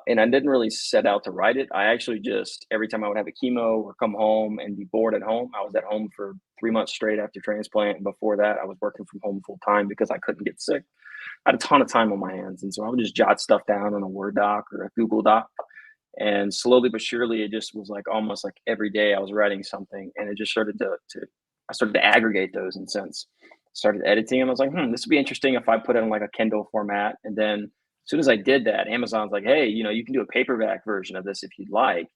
And I didn't really set out to write it. I actually just every time I would have a chemo or come home and be bored at home, I was at home for 3 months straight after transplant. And before that, I was working from home full time because I couldn't get sick. I had a ton of time on my hands, and so I would just jot stuff down on a Word doc or a Google Doc, and slowly but surely it just was like almost like every day I was writing something, and it just started to I started to aggregate those in sense, started editing them. I was like, this would be interesting if I put it in like a Kindle format. And then as soon as I did that, Amazon's like, hey, you can do a paperback version of this if you'd like.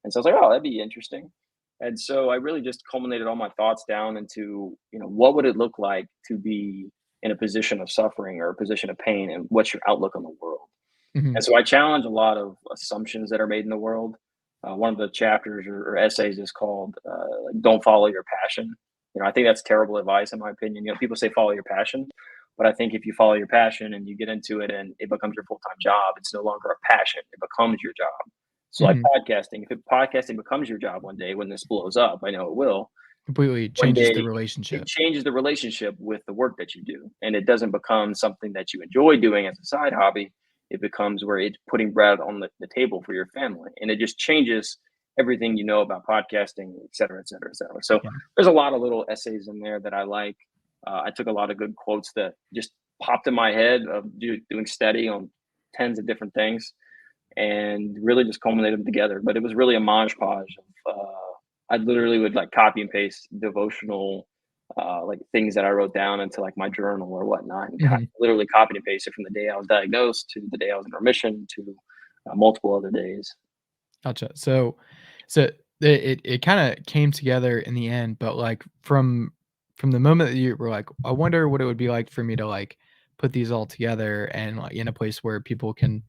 And so I was like, oh, that'd be interesting. And so I really just culminated all my thoughts down into what would it look like to be in a position of suffering or a position of pain, and what's your outlook on the world. Mhm, And so I challenge a lot of assumptions that are made in the world. One of the chapters or essays is called like, "Don't Follow Your Passion." I think that's terrible advice in my opinion. People say follow your passion, but I think if you follow your passion and you get into it and it becomes your full time job, it's no longer a passion; it becomes your job. So, like mhm. podcasting, if podcasting becomes your job one day when this blows up, I know it will. Completely One changes the day it relationship. changes the relationship with the work that you do, and it doesn't become something that you enjoy doing as a side hobby. It becomes where it's putting bread on the table for your family, and it just changes everything you know about podcasting, et cetera, et cetera, et cetera. So Yeah. there's a lot of little essays in there that I like. I took a lot of good quotes that just popped in my head of doing study on tens of different things. and really just culminated them together. But it was really a modge podge of I literally would like copy and paste devotional like things that I wrote down into like my journal or whatnot, and Mhm. literally copied and pasted from the day I was diagnosed to the day I was in remission to multiple other days. Gotcha. So it kinda came together in the end, but, like, from the moment that you were like, "I wonder what it would be like for me to, like, put these all together and, like, in a place where people could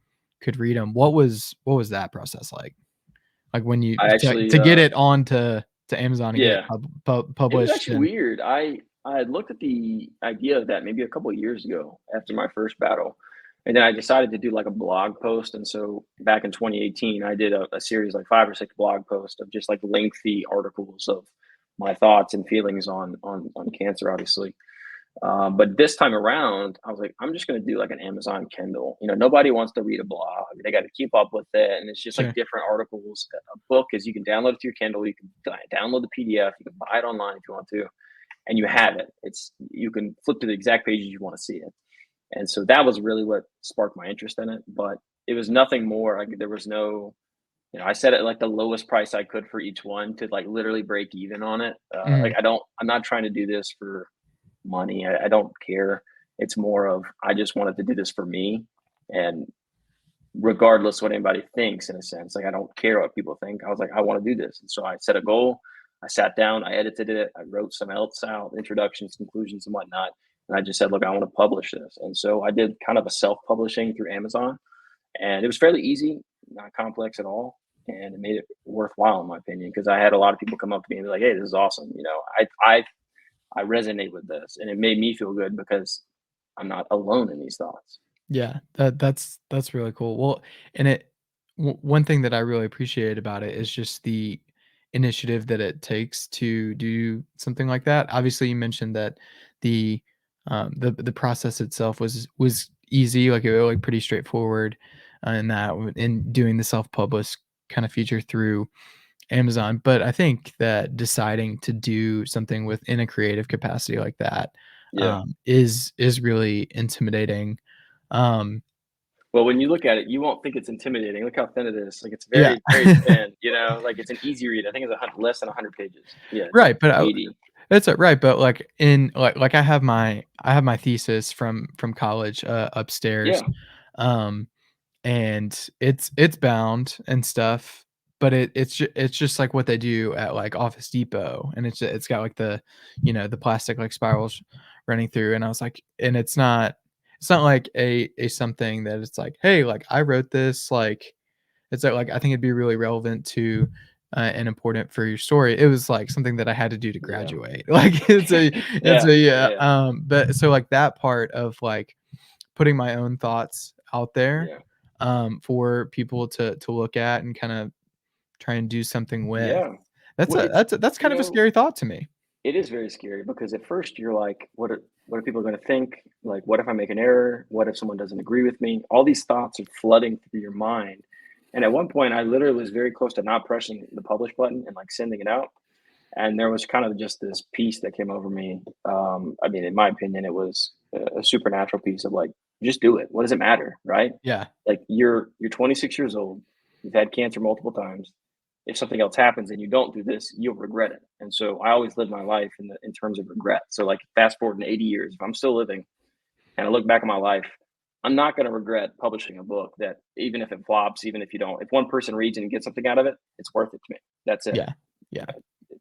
read them." What was that process like? Like, when you I actually, to get it onto to Amazon and get it yeah, it was published actually and weird. I had looked at the idea of that maybe a couple of years ago after my first battle, and then I decided to do like a blog post. And so back in 2018, I did a series like 5 or 6 blog posts of just like lengthy articles of my thoughts and feelings on cancer, obviously. But this time around, I was like, I'm just going to do like an Amazon Kindle. Nobody wants to read a blog; they got to keep up with it, and it's just like sure. different articles. A book is you can download it to your Kindle, you can download the PDF, you can buy it online if you want to, and you have it. It's you can flip to the exact pages you want to see it, and so that was really what sparked my interest in it. But it was nothing more. Like there was no, I set it like the lowest price I could for each one to like literally break even on it. Like Mhm. I'm not trying to do this for money. I don't care. It's more of I just wanted to do this for me, and regardless what anybody thinks, in a sense, like I don't care what people think. I was like, I want to do this, and so I set a goal. I sat down, I edited it, I wrote some else out, introductions, conclusions, and whatnot. And I just said, look, I want to publish this. And so I did kind of a self-publishing through Amazon, and it was fairly easy, not complex at all. And it made it worthwhile, in my opinion, because I had a lot of people come up to me and be like, "Hey, this is awesome. I resonate with this," and it made me feel good because I'm not alone in these thoughts. Yeah, that's really cool. Well, and one thing that I really appreciate about it is just the initiative that it takes to do something like that. Obviously, you mentioned that the the process itself was easy, like it was like pretty straightforward, and in doing the self publish kind of feature through Amazon. But I think that deciding to do something within a creative capacity like that Yeah. is really intimidating. Um, Well, when you look at it, you won't think it's intimidating. Look how thin it is. Like it's yeah. very, very thin. Like it's an easy read. I think it's less than 100 pages. Yeah, it's like Right, but 80. that's right, but, like, in like, I have my thesis from college, upstairs, Yeah, um, and it's bound and stuff, but it's just like what they do at, like, Office Depot, and it's got, like, the plastic, like, spirals running through, and I was like and it's not like a something that it's like, "Hey, like, I wrote this," it's like I think it'd be really relevant to and important for your story. It was like something that I had to do to yeah, graduate. Like it's yeah, a yeah, yeah, but so like that part of like putting my own thoughts out there yeah. for people to look at and kind of try and do something with. Yeah. Well, it's That's you kind of a know, scary thought to me. it is very scary because at first you're like, what are people going to think? Like, what if I make an error? What if someone doesn't agree with me? All these thoughts are flooding through your mind. And at one point, I literally was very close to not pressing the publish button and like sending it out. And there was kind of just this peace that came over me. I mean, in my opinion, it was a supernatural piece of like, just do it. What does it matter, right? Yeah. Like you're 26 years old. You've had cancer multiple times. If something else happens and you don't do this, you'll regret it. And so I always live my life in terms of regret. So like fast forward in 80 years, if I'm still living and I look back at my life, I'm not going to regret publishing a book that even if it flops, even if you don't, if one person reads and gets something out of it, it's worth it to me. That's it. Yeah. Yeah.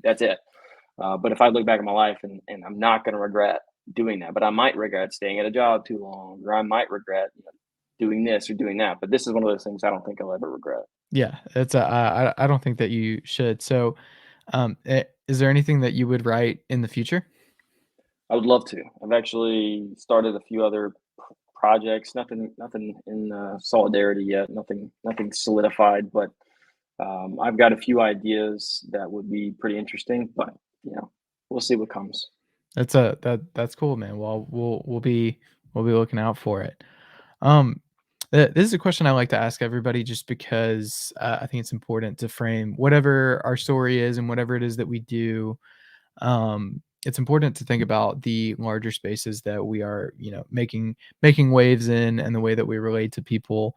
That's it. But if I look back at my life and I'm not going to regret doing that, but I might regret staying at a job too long, or I might regret doing this or doing that. But this is one of those things I don't think I'll ever regret. Yeah. I don't think that you should. So is there anything that you would write in the future? I would love to. I've actually started a few other projects. Nothing in solidarity yet. Nothing solidified. But I've got a few ideas that would be pretty interesting. But you know, we'll see what comes. That's cool, man. Well, we'll be looking out for it. Um, this is a question I like to ask everybody, just because I think it's important to frame whatever our story is and whatever it is that we do. It's important to think about the larger spaces that we are, making waves in, and the way that we relate to people.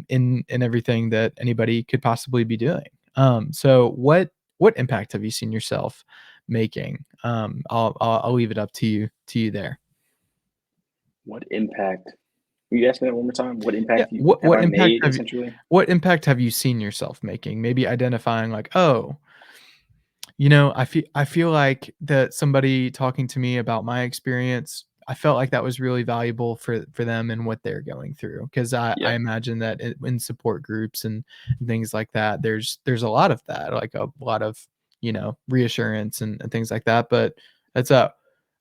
in everything that anybody could possibly be doing. So what impact have you seen yourself making? I'll leave it up to you there. What impact? Will you ask me that one more time? What Yeah, impact have I made essentially? what impact have you seen yourself making? Maybe identifying like, "Oh, I feel like that somebody talking to me about my experience, I felt like that was really valuable for them and what they're going through. Because I Yeah. imagine that in support groups and things like that, there's a lot of that, like a lot of, reassurance and things like that, but that's a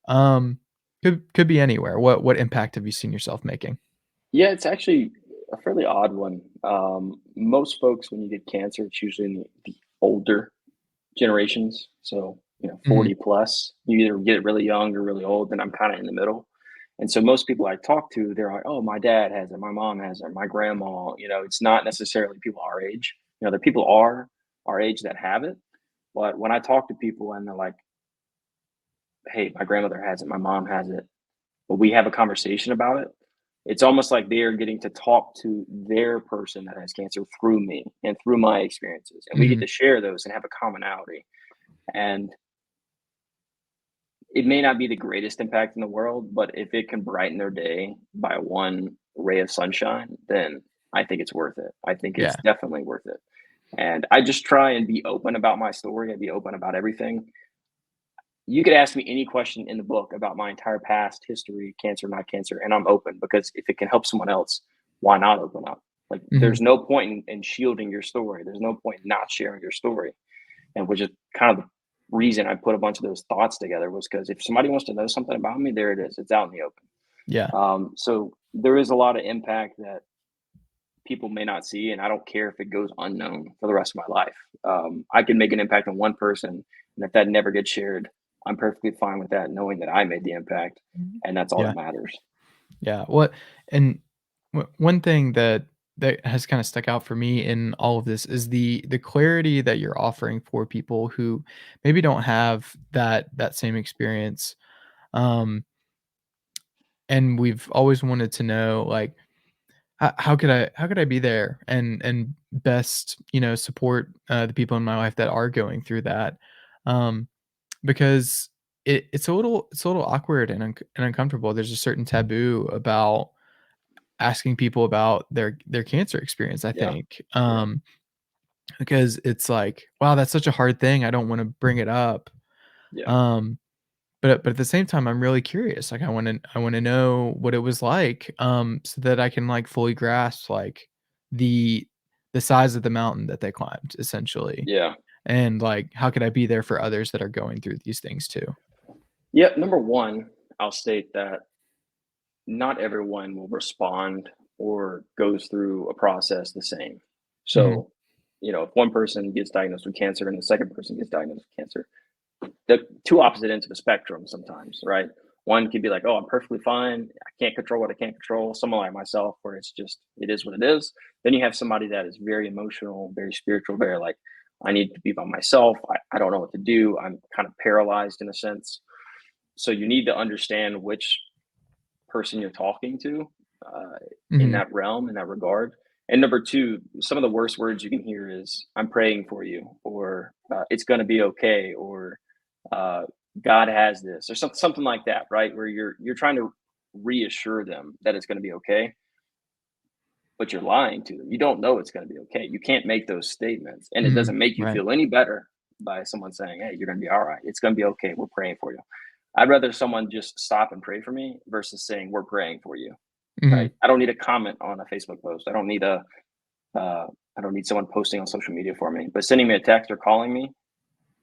um, could be anywhere. What impact have you seen yourself making? Yeah, it's actually a fairly odd one. Most folks, when you get cancer, it's usually in the older generations. So, Mhm, 40 plus. You either get it really young or really old, and I'm kind of in the middle. And so most people I talk to, they're like, oh, my dad has it, my mom has it, my grandma. It's not necessarily people our age. The people are our age that have it. But when I talk to people and they're like, hey, my grandmother has it, my mom has it, but we have a conversation about it, it's almost like they are getting to talk to their person that has cancer through me and through my experiences. And we get mhm, to share those and have a commonality. And it may not be the greatest impact in the world, but if it can brighten their day by one ray of sunshine, then I think it's worth it. I think it's yeah, definitely worth it. And I just try and be open about my story and be open about everything. You could ask me any question in the book about my entire past history, cancer, not cancer, and I'm open because if it can help someone else, why not open up? Like, mhm, there's no point in shielding your story. There's no point in not sharing your story. And which is kind of the reason I put a bunch of those thoughts together was because if somebody wants to know something about me, there it is. It's out in the open. yeah, So there is a lot of impact that people may not see, and I don't care if it goes unknown for the rest of my life. I can make an impact on one person, and if that never gets shared, I'm perfectly fine with that, knowing that I made the impact, and that's all yeah. that matters. Yeah, and one thing that has kinda stuck out for me in all of this is the clarity that you're offering for people who maybe don't have that same experience, um, and we've always wanted to know, like, how could I be there and best, support, the people in my life that are going through that, um, because it's a little awkward and uncomfortable. There's a certain taboo about asking people about their cancer experience, I Yeah, think, yeah, because it's like, "Wow, that's such a hard thing, I don't wanna bring it up." yeah, Um, but at the same time, I'm really curious, like, I wanna know what it was like, so that I can, like, fully grasp, like, the the size of the mountain that they climbed, essentially, yeah. and, like, how could I be there for others that are going through these things too? Yeah, number one, I'll state that not everyone will respond or goes through a process the same. Mhm. So, if one person gets diagnosed with cancer and the second person gets diagnosed with cancer, the two opposite ends of the spectrum sometimes, right? One could be like, oh, I'm perfectly fine. I can't control what I can't control. Someone like myself, where it's just, it is what it is. Then you have somebody that is very emotional, very spiritual, very like, I need to be by myself. I don't know what to do. I'm kind of paralyzed in a sense. So you need to understand which person you're talking to uh, in Mhm. that realm, in that regard. And number two, some of the worst words you can hear is "I'm praying for you," or "It's going to be okay," or uh, "God has this," or something like that, right? Where you're trying to reassure them that it's going to be okay, but you're lying to them. You don't know it's going to be okay. You can't make those statements, and it Mhm. doesn't make you Right. feel any better by someone saying, "Hey, you're going to be all right. It's going to be okay. We're praying for you." I'd rather someone just stop and pray for me versus saying, "We're praying for you." Right? Mhm. I don't need a comment on a Facebook post. Uh, I don't need someone posting on social media for me. But sending me a text or calling me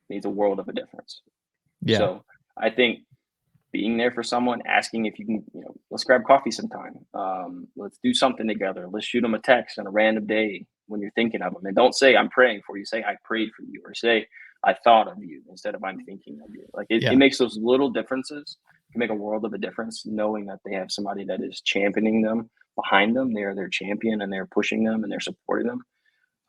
needs a world of a difference. Yeah. So I think being there for someone, asking if you can, let's grab coffee sometime. Let's do something together. Let's shoot them a text on a random day when you're thinking of them. And don't say, I'm praying for you. Say, I prayed for you. Or say, I thought of you instead of I'm thinking of you. Like it Yeah. makes those little differences can make a world of a difference knowing that they have somebody that is championing them behind them. They're their champion and they're pushing them and they're supporting them.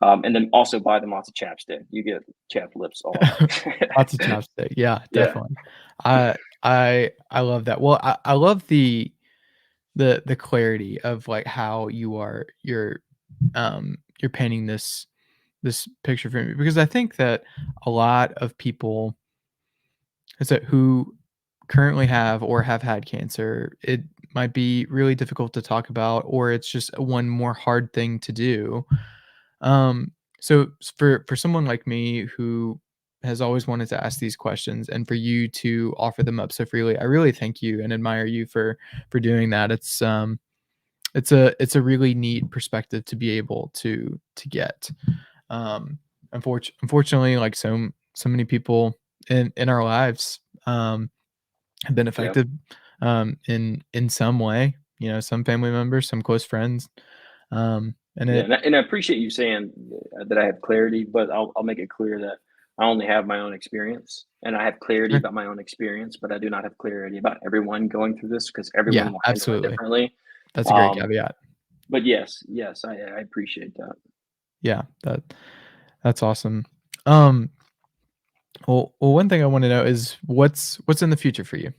And then also buy them lots of chapstick. You get chapped lips all right. Lots of chopstick. Yeah, Yeah. definitely. I love that. Well, I love the clarity of, like, how you're you're painting this picture for me, because I think that a lot of people is that who currently have or have had cancer, it might be really difficult to talk about, or it's just one more hard thing to do. Um, for someone like me who has always wanted to ask these questions, and for you to offer them up so freely, I really thank you and admire you for doing that. It's a really neat perspective to be able to get. Um, unfortunately, like so many people in our lives, have been Yeah. affected, in some way. Some family members, some close friends, and Yeah, it and I appreciate you saying that I have clarity, but I'll make it clear that I only have my own experience, and I have clarity Sure. about my own experience, but I do not have clarity about everyone going through this because Yeah, everyone will handle it absolutely. differently. That's a great Um, caveat. but yes, I appreciate that. Yeah, that's awesome. Um, well, one thing I wanna know is what's in the future for you?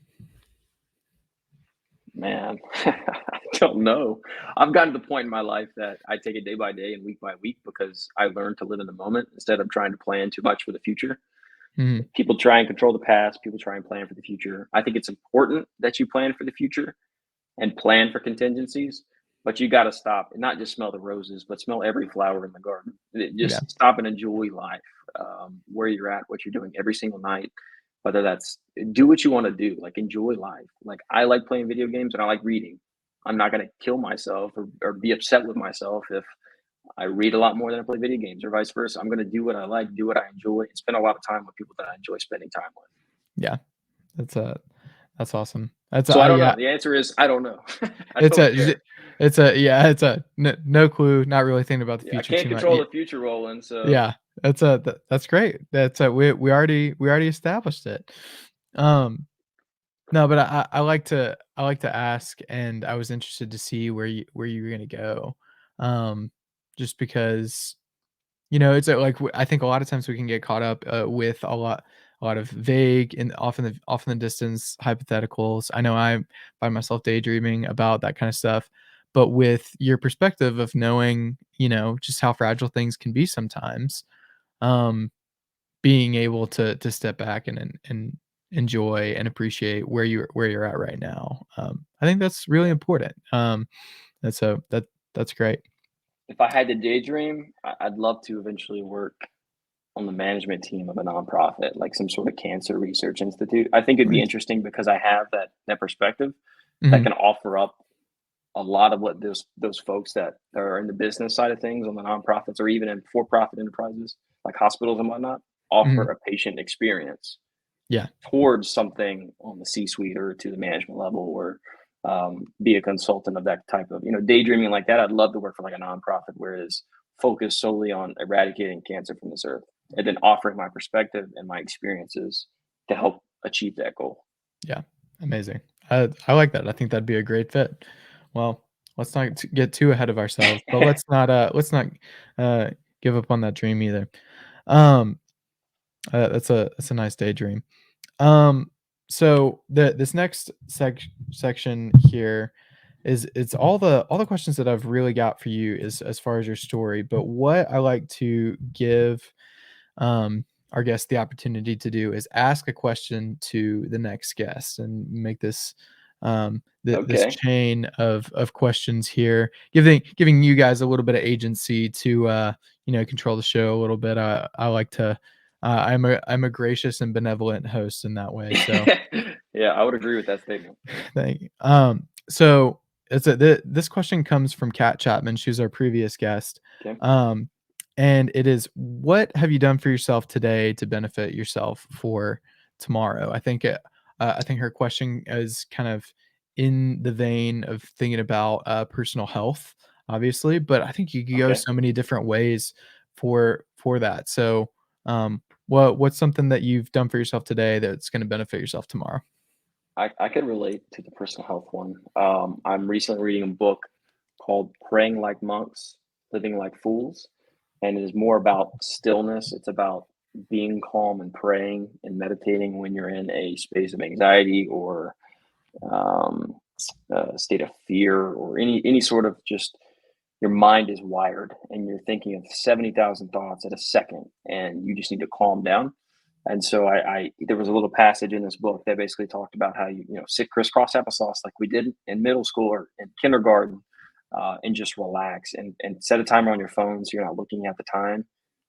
Man, I don't know. I've gotten to the point in my life that I take it day by day and week by week because I learned to live in the moment instead of trying to plan too much for the future. Mhm. People try and control the past, people try and plan for the future. I think it's important that you plan for the future and plan for contingencies, but you got to stop and not just smell the roses, but smell every flower in the garden. Yeah, Just stop and enjoy life, where you're at, what you're doing every single night. Whether that's do what you want to do, like enjoy life. Like I like playing video games and I like reading. I'm not going to kill myself or be upset with myself if I read a lot more than I play video games or vice versa. I'm going to do what I like, do what I enjoy, and spend a lot of time with people that I enjoy spending time with. yeah, that's, that's awesome. That's So I don't yeah, know. The answer is I don't know. I it's don't a care. yeah, it's a no clue, not really thinking about the Yeah, I future can't too much. control the future, Roland. So Yeah, that's great. We already established it. Um, no, but I like to ask, and I was interested to see where you were gonna go. Just because, it's, like, I think a lot of times we can get caught up, with a lot of vague and often the distance hypotheticals. I know I find myself daydreaming about that kinda stuff, but with your perspective of knowing, just how fragile things can be sometimes, um, being able to step back and enjoy and appreciate where you're at right now, I think that's really yeah, important. That's so that's great. if I had to daydream, I'd love to eventually work on the management team of a nonprofit, like some sort of cancer research institute. I think it'd be Nice. interesting because I have that perspective that Mhm, can offer up a lot of what those folks that are in the business side of things on the nonprofits or even in for-profit enterprises like hospitals and whatnot offer mhm. a patient experience Yeah, towards something on the C-suite or to the management level or be a consultant of that type of daydreaming like that. I'd love to work for like a nonprofit where it is focused solely on eradicating cancer from this earth and then offering my perspective and my experiences to help achieve that goal. yeah, amazing. I like that. I think that'd be a great fit. Well, let's not get too ahead of ourselves, but let's not, uh, give up on that dream either. Um, that's a nice daydream. Um, so this next section here is it's all the questions that I've really got for you is as far as your story, but what I like to give, our guest the opportunity to do is ask a question to the next guest and make this, this Okay. chain of questions here, giving you guys a little bit of agency to, control the show a little bit. I like to, I'm a gracious and benevolent host in that way. So Yeah, I would agree with that statement. thank you. So this question comes from Kat Chapman. She's our previous guest. Okay. Um, and it is, what have you done for yourself today to benefit yourself for tomorrow? I think her question is kind of in the vein of thinking about, personal health, obviously, but I think you could go Okay. so many different ways for that. So, what's something that you've done for yourself today that's going to benefit yourself tomorrow? I could relate to the personal health one. I'm recently reading a book called Praying Like Monks, Living Like Fools. And it is more about stillness. It's about being calm and praying and meditating when you're in a space of anxiety or um, a state of fear or any sort of just your mind is wired and you're thinking of 70,000 thoughts at a second and you just need to calm down. And so I there was a little passage in this book that basically talked about how you sit crisscross applesauce like we did in middle school or in kindergarten, and just relax and set a timer on your phone so you're not looking at the time,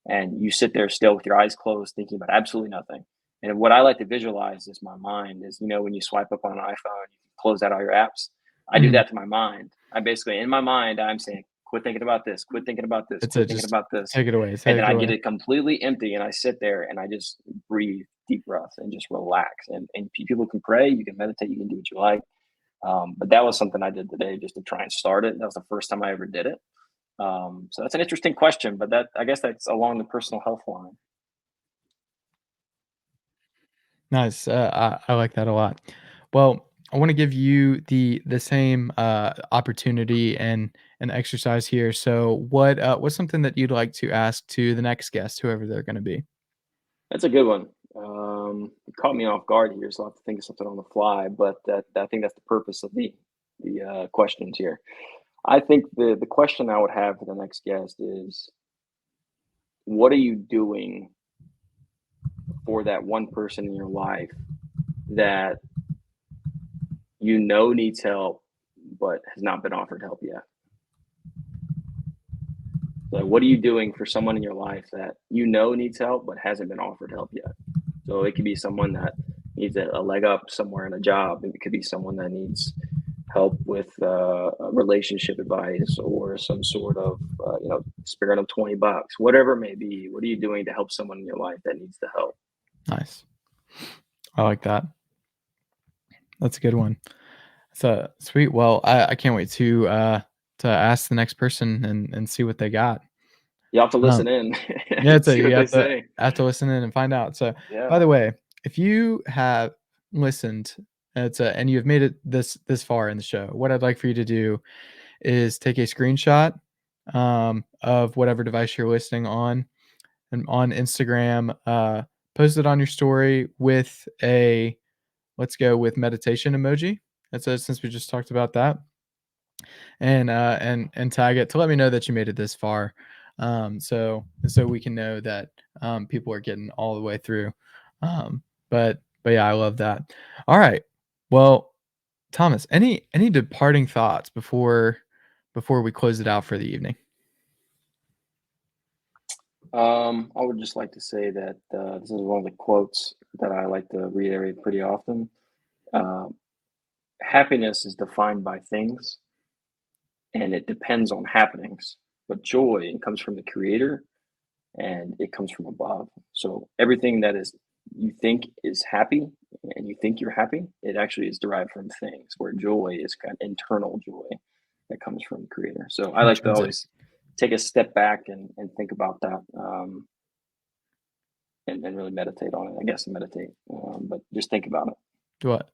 and you sit there still with your eyes closed thinking about absolutely nothing. And what I like to visualize is my mind is, when you swipe up on an iPhone, you close out all your apps. I do Mhm. that to my mind. I basically, in my mind, I'm saying, quit thinking about this, quit thinking about this, It's a quit thinking just about this. take it away, And take then it I get away. it completely empty and I sit there and I just breathe deep breaths and just relax. And people can pray, you can meditate, you can do what you like. But that was something I did today just to try and start it. That was the first time I ever did it. So that's an interesting question, but I guess that's along the personal health line. Nice. I like that a lot. Well, I want to give you the same opportunity and exercise here. So, what's something that you'd like to ask to the next guest, whoever they're going to be? That's a good one. You caught me off guard here, so I'll have to think of something on the fly. But I think that's the purpose of the questions here. I think the question I would have for the next guest is, what are you doing for that one person in your life that needs help, but has not been offered help yet? So what are you doing for someone in your life that needs help, but hasn't been offered help yet? So it could be someone that needs a leg up somewhere in a job. It could be someone that needs help with relationship advice or some sort of, spare them $20, whatever it may be. What are you doing to help someone in your life that needs the help? Nice. I like that. That's a good one. So sweet. Well, I can't wait to ask the next person and see what they got. You have to Um, listen in yeah, and it's a see you what they say. have to listen in and find out. So, by Yeah. the way, if you have listened, and you have made it this far in the show, what I'd like for you to do is take a screenshot of whatever device you're listening on, and on Instagram, post it on your story with a let's go with meditation emoji. That's since we just talked about that, and tag it to let me know that you made it this far, so we can know that people are getting all the way through. But yeah, I love that. All right, well, Thomas, any departing thoughts before we close it out for the evening? I would just like to say that this is one of the quotes that I like to reiterate pretty often. Uh, Happiness is defined by things and it depends on happenings, but joy comes from the creator and it comes from above. So everything that is you think is happy and you think you're happy, it actually is derived from things, where joy is kind of internal joy that comes from the creator. So I like to Intrinsic. always take a step back and think about that, and really meditate on it. I guess meditate, but just think about it.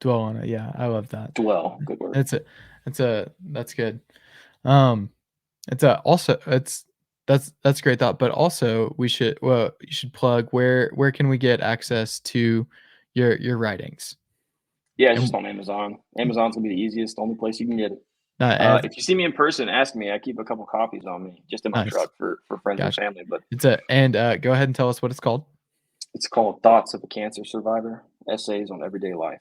Dwell on it. Yeah, I love that. Dwell, good word. That's good. Um, it's a also it's that's a great thought, but also you should plug where can we get access to your writings? Yeah, it's just And on Amazon. Amazon's gonna be the easiest, only place you can get it. ev If you see me in person, ask me. I keep a couple copies on me, just in my nice. truck for friends and Gotcha. family. But Go ahead and tell us what it's called. it's called "Thoughts of a Cancer Survivor: Essays on Everyday Life."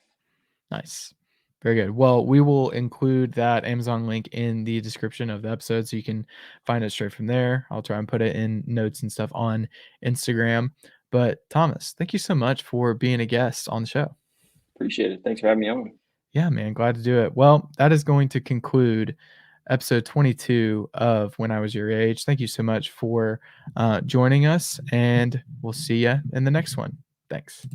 Nice. Very good. Well, we will include that Amazon link in the description of the episode so you can find it straight from there. I'll try and put it in notes and stuff on Instagram. But Thomas, thank you so much for being a guest on the show. Appreciate it. Thanks for having me on. Yeah, man, glad to do it. Well, that is going to conclude episode 22 of When I Was Your Age. Thank you so much for joining us, and we'll see you in the next one. Thanks.